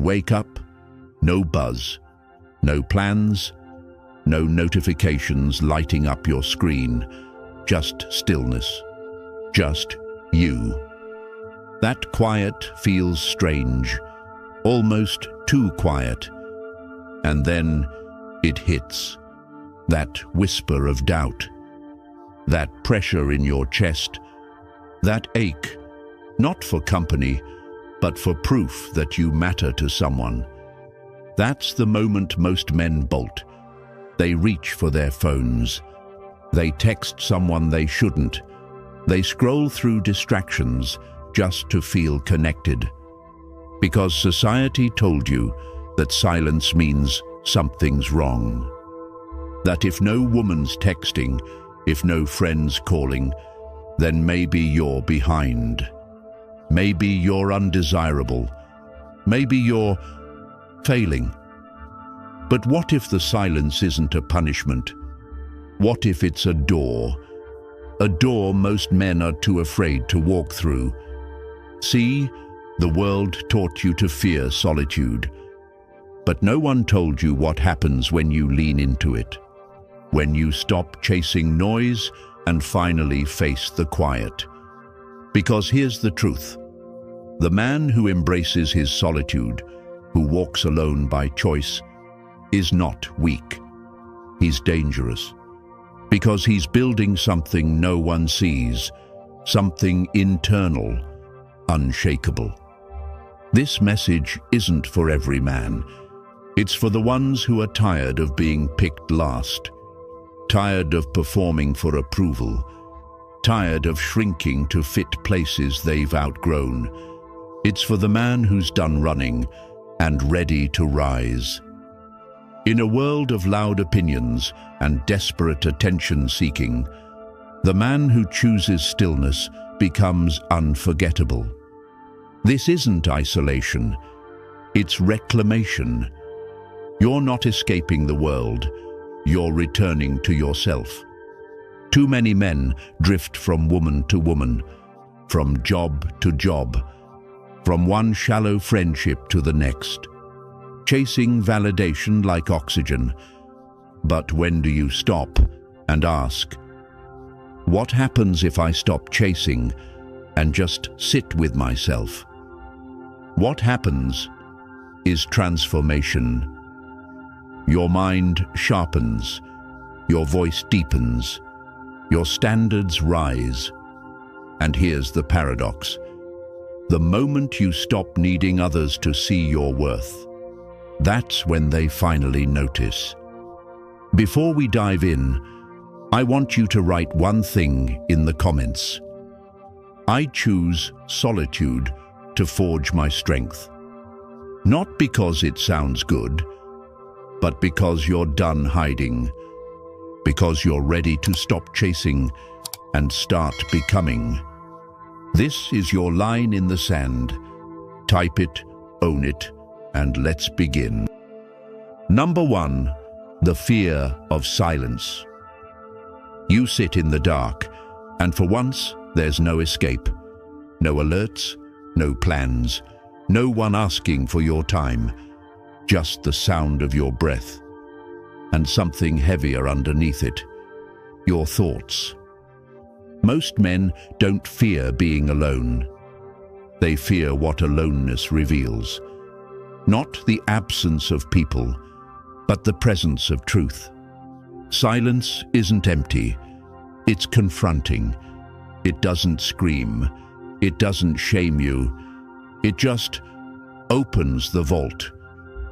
wake up, no buzz, no plans, no notifications lighting up your screen, just stillness, just you. That quiet feels strange, almost too quiet. And then it hits, that whisper of doubt, that pressure in your chest, that ache, not for company, but for proof that you matter to someone. That's the moment most men bolt. They reach for their phones. They text someone they shouldn't. They scroll through distractions just to feel connected. Because society told you that silence means something's wrong. That if no woman's texting, if no friend's calling, then maybe you're behind. Maybe you're undesirable. Maybe you're failing. But what if the silence isn't a punishment? What if it's a door? A door most men are too afraid to walk through. See, the world taught you to fear solitude. But no one told you what happens when you lean into it. When you stop chasing noise and finally face the quiet. Because here's the truth. The man who embraces his solitude, who walks alone by choice, is not weak. He's dangerous. Because he's building something no one sees, something internal, unshakable. This message isn't for every man. It's for the ones who are tired of being picked last, tired of performing for approval, tired of shrinking to fit places they've outgrown. It's for the man who's done running and ready to rise. In a world of loud opinions and desperate attention-seeking, the man who chooses stillness becomes unforgettable. This isn't isolation, it's reclamation. You're not escaping the world, you're returning to yourself. Too many men drift from woman to woman, from job to job, from one shallow friendship to the next, chasing validation like oxygen. But when do you stop and ask, what happens if I stop chasing and just sit with myself? What happens is transformation. Your mind sharpens, your voice deepens, your standards rise. And here's the paradox. The moment you stop needing others to see your worth, that's when they finally notice. Before we dive in, I want you to write one thing in the comments. I choose solitude to forge my strength. Not because it sounds good, but because you're done hiding, because you're ready to stop chasing and start becoming. This is your line in the sand. Type it, own it, and let's begin. Number 1, the fear of silence. You sit in the dark, and for once, there's no escape. No alerts, no plans, no one asking for your time. Just the sound of your breath, and something heavier underneath it, your thoughts. Most men don't fear being alone. They fear what aloneness reveals. Not the absence of people, but the presence of truth. Silence isn't empty. It's confronting. It doesn't scream. It doesn't shame you. It just opens the vault.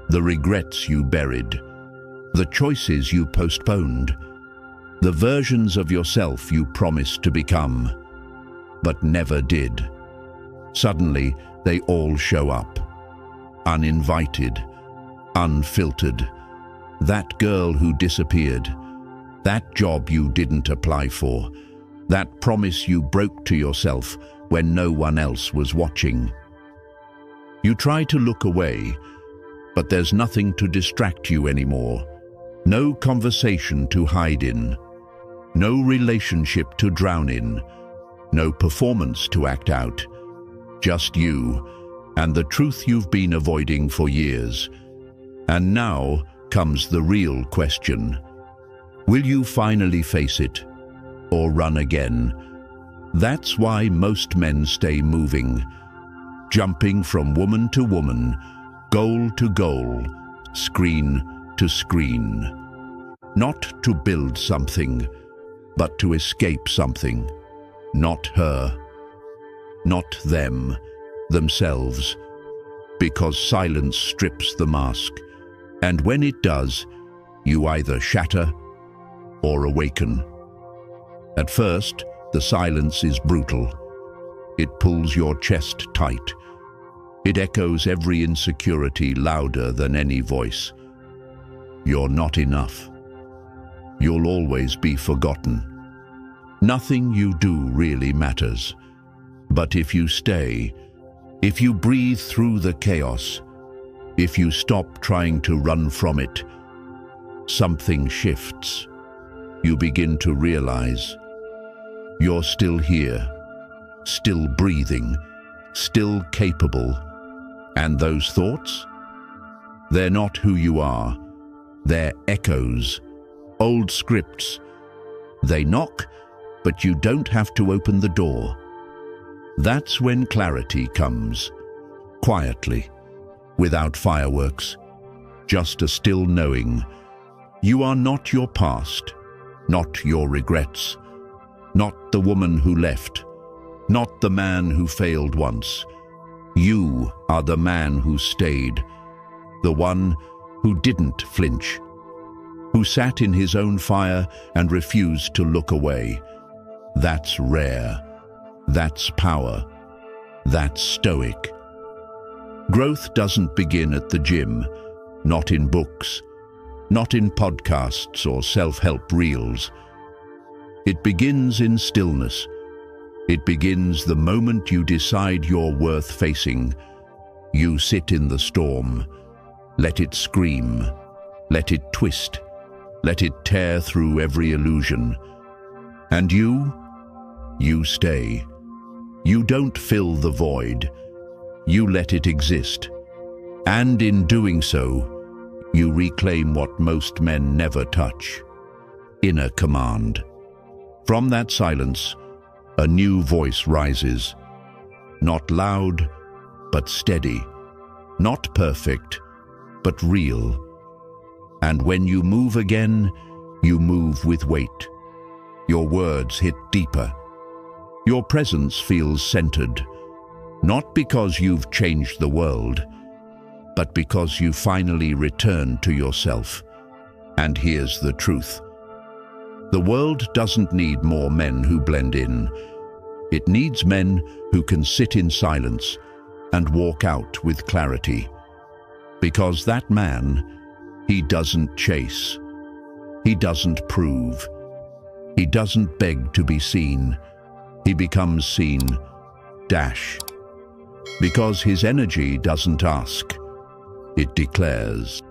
The regrets you buried, the choices you postponed, the versions of yourself you promised to become, but never did. Suddenly, they all show up. Uninvited, unfiltered. That girl who disappeared, that job you didn't apply for, that promise you broke to yourself when no one else was watching. You try to look away, but there's nothing to distract you anymore. No conversation to hide in. No relationship to drown in. No performance to act out. Just you, and the truth you've been avoiding for years. And now comes the real question. Will you finally face it, or run again? That's why most men stay moving, jumping from woman to woman, goal to goal, screen to screen. Not to build something, but to escape something. Not her, not them, themselves. Because silence strips the mask, and when it does, you either shatter or awaken. At first, the silence is brutal. It pulls your chest tight. It echoes every insecurity louder than any voice. You're not enough. You'll always be forgotten. Nothing you do really matters. But if you stay, if you breathe through the chaos, if you stop trying to run from it, something shifts. You begin to realize you're still here, still breathing, still capable. And those thoughts? They're not who you are. They're echoes, old scripts. They knock, but you don't have to open the door. That's when clarity comes, quietly, without fireworks, just a still knowing. You are not your past, not your regrets, not the woman who left, not the man who failed once. You are the man who stayed, the one who didn't flinch, who sat in his own fire and refused to look away. That's rare. That's power. That's stoic. Growth doesn't begin at the gym, not in books, not in podcasts or self-help reels. It begins in stillness. It begins the moment you decide you're worth facing. You sit in the storm. Let it scream. Let it twist. Let it tear through every illusion. And you stay. You don't fill the void. You let it exist. And in doing so, you reclaim what most men never touch: inner command. From that silence, a new voice rises. Not loud, but steady. Not perfect, but real. And when you move again, you move with weight. Your words hit deeper. Your presence feels centered, not because you've changed the world, but because you finally return to yourself. And here's the truth. The world doesn't need more men who blend in. It needs men who can sit in silence and walk out with clarity. Because that man, he doesn't chase. He doesn't prove. He doesn't beg to be seen. He becomes seen, because his energy doesn't ask, it declares.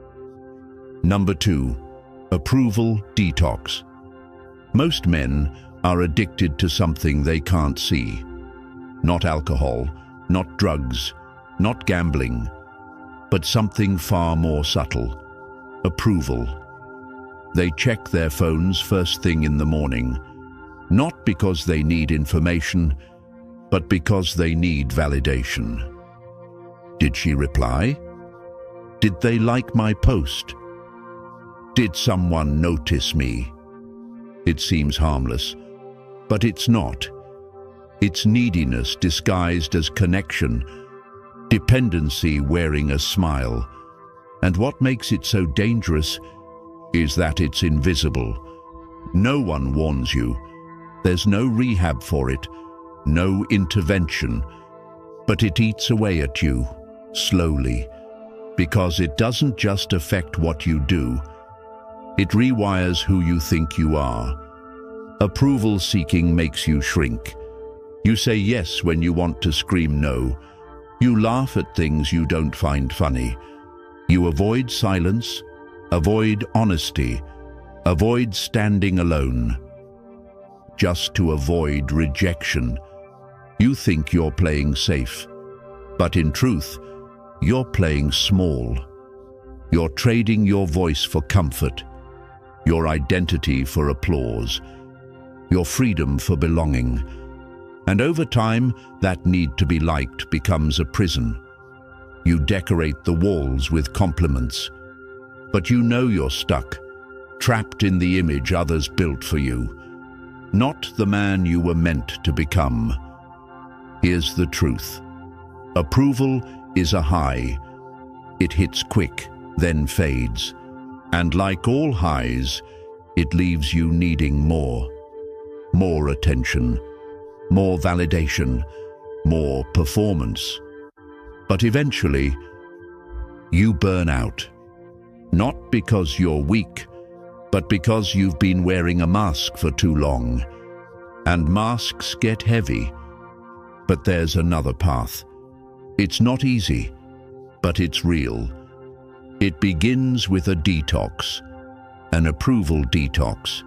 Number 2, approval detox. Most men are addicted to something they can't see. Not alcohol, not drugs, not gambling, but something far more subtle: approval. They check their phones first thing in the morning, not because they need information, but because they need validation. Did she reply? Did they like my post? Did someone notice me? It seems harmless, but it's not. It's neediness disguised as connection, dependency wearing a smile. And what makes it so dangerous is that it's invisible. No one warns you. There's no rehab for it, no intervention, but it eats away at you, slowly, because it doesn't just affect what you do. It rewires who you think you are. Approval seeking makes you shrink. You say yes when you want to scream no. You laugh at things you don't find funny. You avoid silence, avoid honesty, avoid standing alone. Just to avoid rejection. You think you're playing safe, But in truth, you're playing small. You're trading your voice for comfort, your identity for applause, your freedom for belonging. And over time, that need to be liked becomes a prison. You decorate the walls with compliments, but you know you're stuck, trapped in the image others built for you, not the man you were meant to become. Here's the truth. Approval is a high. It hits quick, then fades. And like all highs, it leaves you needing more. More attention, more validation, more performance. But eventually, you burn out. Not because you're weak, but because you've been wearing a mask for too long. And masks get heavy. But there's another path. It's not easy, but it's real. It begins with a detox, an approval detox.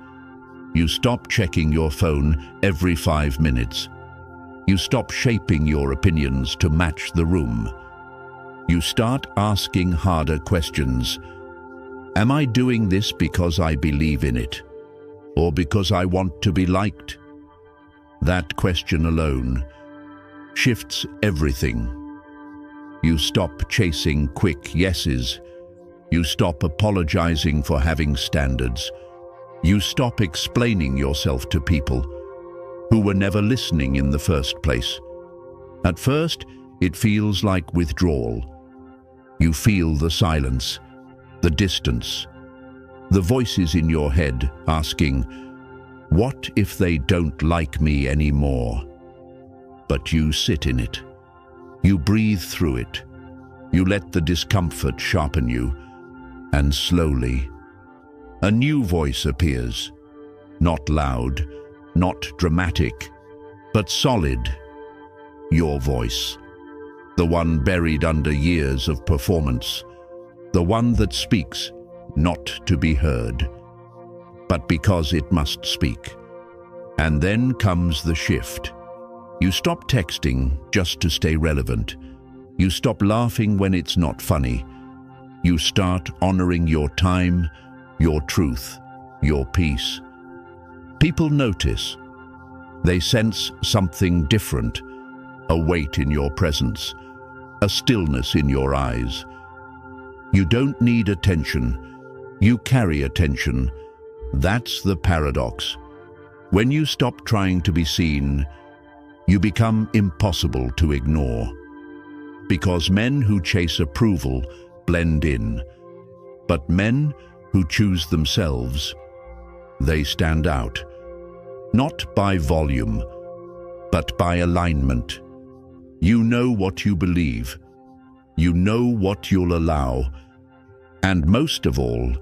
You stop checking your phone every 5 minutes. You stop shaping your opinions to match the room. You start asking harder questions. Am I doing this because I believe in it, or because I want to be liked? That question alone shifts everything. You stop chasing quick yeses. You stop apologizing for having standards. You stop explaining yourself to people who were never listening in the first place. At first, it feels like withdrawal. You feel the silence, the distance, the voices in your head asking, what if they don't like me anymore? But you sit in it. You breathe through it. You let the discomfort sharpen you, and slowly, a new voice appears. Not loud, not dramatic, but solid. Your voice. The one buried under years of performance. The one that speaks, not to be heard, but because it must speak. And then comes the shift. You stop texting just to stay relevant. You stop laughing when it's not funny. You start honoring your time, your truth, your peace. People notice. They sense something different, a weight in your presence, a stillness in your eyes. You don't need attention. You carry attention. That's the paradox. When you stop trying to be seen, you become impossible to ignore. Because men who chase approval blend in, but men who choose themselves, they stand out. Not by volume, but by alignment. You know what you believe. You know what you'll allow. And most of all,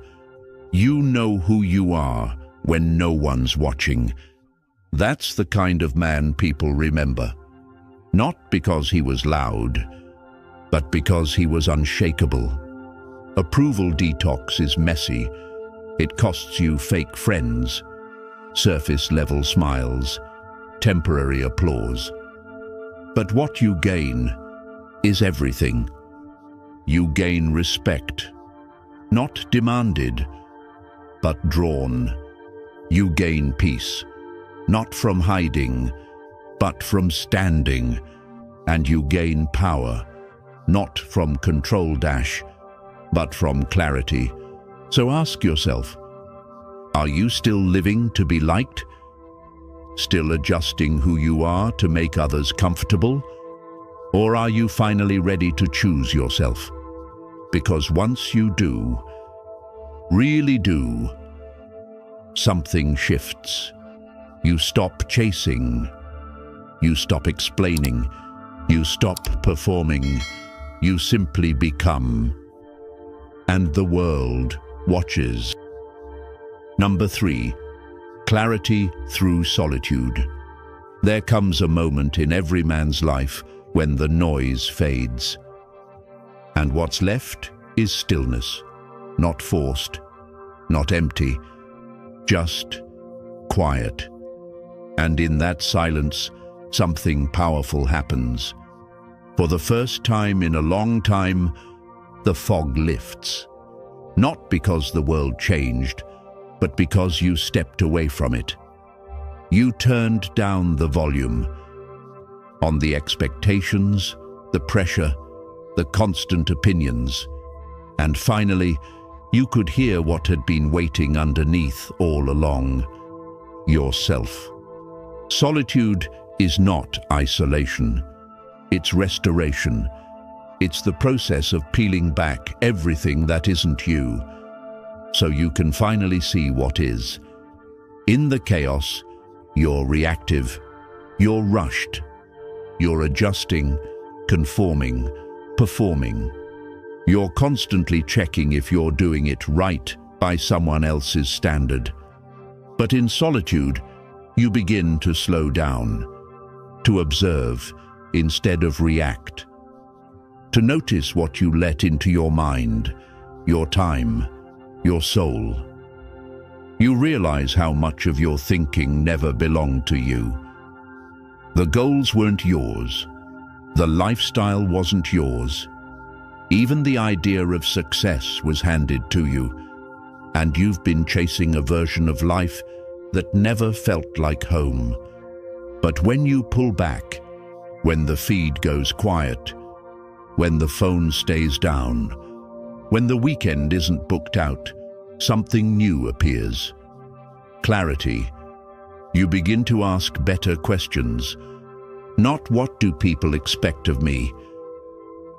you know who you are when no one's watching. That's the kind of man people remember. Not because he was loud, but because he was unshakable. Approval detox is messy. It costs you fake friends, surface-level smiles, temporary applause. But what you gain is everything. You gain respect, not demanded, but drawn. You gain peace, not from hiding, but from standing. And you gain power, not from control dash, but from clarity. So ask yourself, are you still living to be liked? Still adjusting who you are to make others comfortable? Or are you finally ready to choose yourself? Because once you do, really do, something shifts. You stop chasing. You stop explaining. You stop performing. You simply become. And the world watches. Number 3, clarity through solitude. There comes a moment in every man's life when the noise fades. And what's left is stillness, not forced, not empty, just quiet. And in that silence, something powerful happens. For the first time in a long time, the fog lifts. Not because the world changed, but because you stepped away from it. You turned down the volume on the expectations, the pressure, the constant opinions, and finally, you could hear what had been waiting underneath all along: yourself. Solitude is not isolation. It's restoration. It's the process of peeling back everything that isn't you, so you can finally see what is. In the chaos, you're reactive, you're rushed, you're adjusting, conforming, performing. You're constantly checking if you're doing it right by someone else's standard. But in solitude, you begin to slow down, to observe instead of react, to notice what you let into your mind, your time, your soul. You realize how much of your thinking never belonged to you. The goals weren't yours. The lifestyle wasn't yours. Even the idea of success was handed to you, and you've been chasing a version of life that never felt like home. But when you pull back, when the feed goes quiet, when the phone stays down, when the weekend isn't booked out, something new appears. Clarity. You begin to ask better questions. Not what do people expect of me,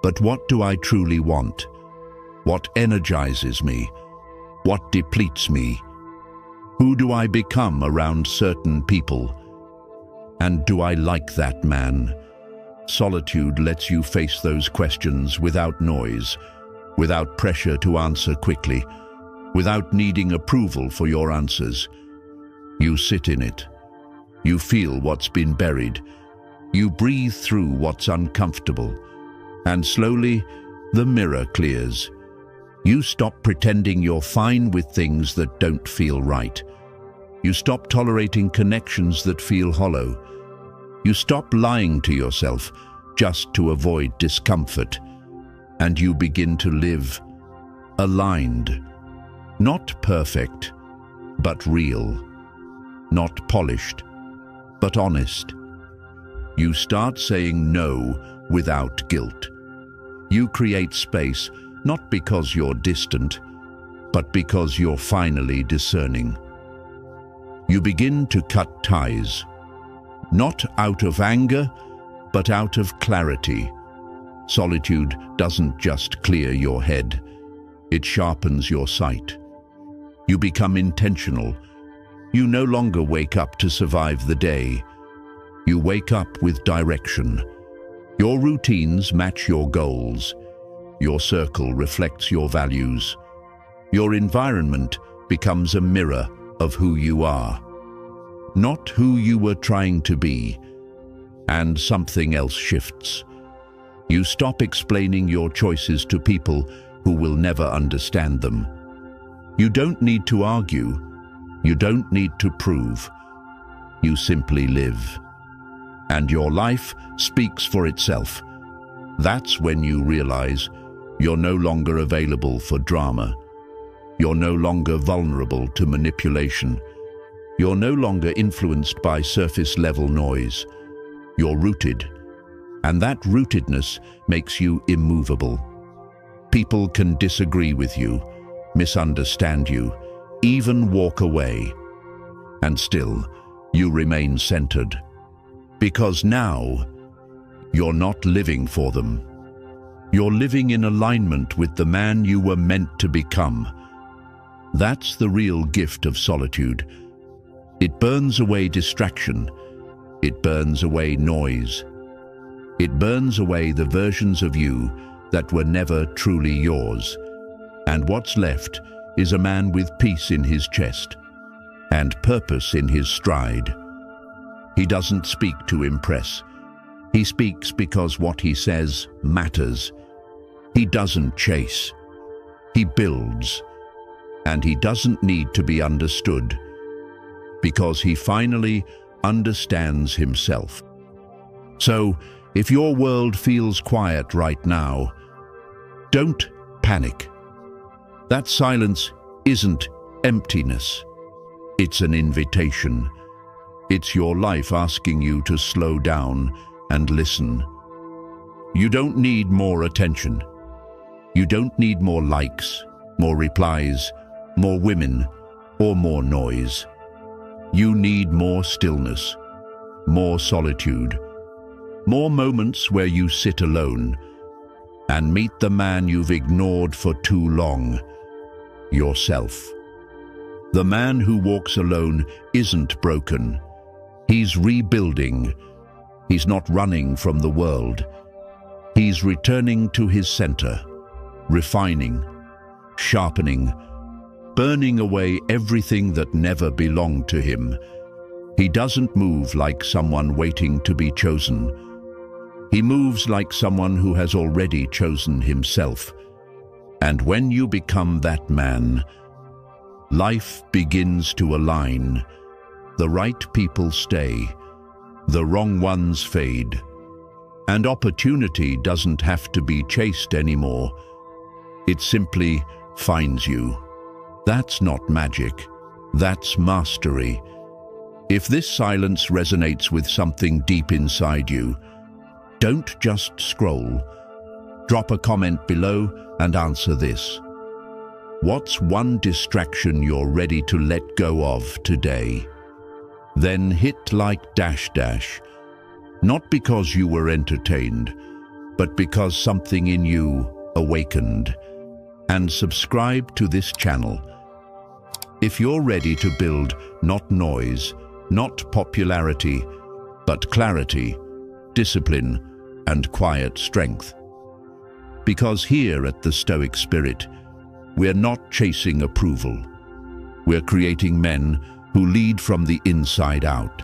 but what do I truly want? What energizes me? What depletes me? Who do I become around certain people? And do I like that man? Solitude lets you face those questions without noise, without pressure to answer quickly, without needing approval for your answers. You sit in it. You feel what's been buried. You breathe through what's uncomfortable. And slowly, the mirror clears. You stop pretending you're fine with things that don't feel right. You stop tolerating connections that feel hollow. You stop lying to yourself just to avoid discomfort. And you begin to live aligned. Not perfect, but real. Not polished, but honest. You start saying no without guilt. You create space, not because you're distant, but because you're finally discerning. You begin to cut ties, not out of anger, but out of clarity. Solitude doesn't just clear your head, it sharpens your sight. You become intentional. You no longer wake up to survive the day. You wake up with direction. Your routines match your goals. Your circle reflects your values. Your environment becomes a mirror of who you are, not who you were trying to be. And something else shifts. You stop explaining your choices to people who will never understand them. You don't need to argue. You don't need to prove. You simply live. And your life speaks for itself. That's when you realize you're no longer available for drama. You're no longer vulnerable to manipulation. You're no longer influenced by surface-level noise. You're rooted, and that rootedness makes you immovable. People can disagree with you, misunderstand you, even walk away, and still you remain centered. Because now, you're not living for them. You're living in alignment with the man you were meant to become. That's the real gift of solitude. It burns away distraction. It burns away noise. It burns away the versions of you that were never truly yours. And what's left is a man with peace in his chest and purpose in his stride. He doesn't speak to impress. He speaks because what he says matters. He doesn't chase. He builds. And he doesn't need to be understood, because he finally understands himself. So, If your world feels quiet right now, don't panic. That silence isn't emptiness. It's an invitation. It's your life asking you to slow down and listen. You don't need more attention. You don't need more likes, more replies, more women, or more noise. You need more stillness, more solitude, more moments where you sit alone and meet the man you've ignored for too long, yourself. The man who walks alone isn't broken. He's rebuilding. He's not running from the world. He's returning to his center, refining, sharpening, burning away everything that never belonged to him. He doesn't move like someone waiting to be chosen. He moves like someone who has already chosen himself. And when you become that man, life begins to align. The right people stay, the wrong ones fade. And opportunity doesn't have to be chased anymore. It simply finds you. That's not magic. That's mastery. If this silence resonates with something deep inside you, don't just scroll. Drop a comment below and answer this. What's one distraction you're ready to let go of today? Then hit like -- not because you were entertained, but because something in you awakened. And subscribe to this channel. If you're ready to build not noise, not popularity, but clarity, discipline, and quiet strength. Because here at the Stoic Spirit, we're not chasing approval. We're creating men who lead from the inside out.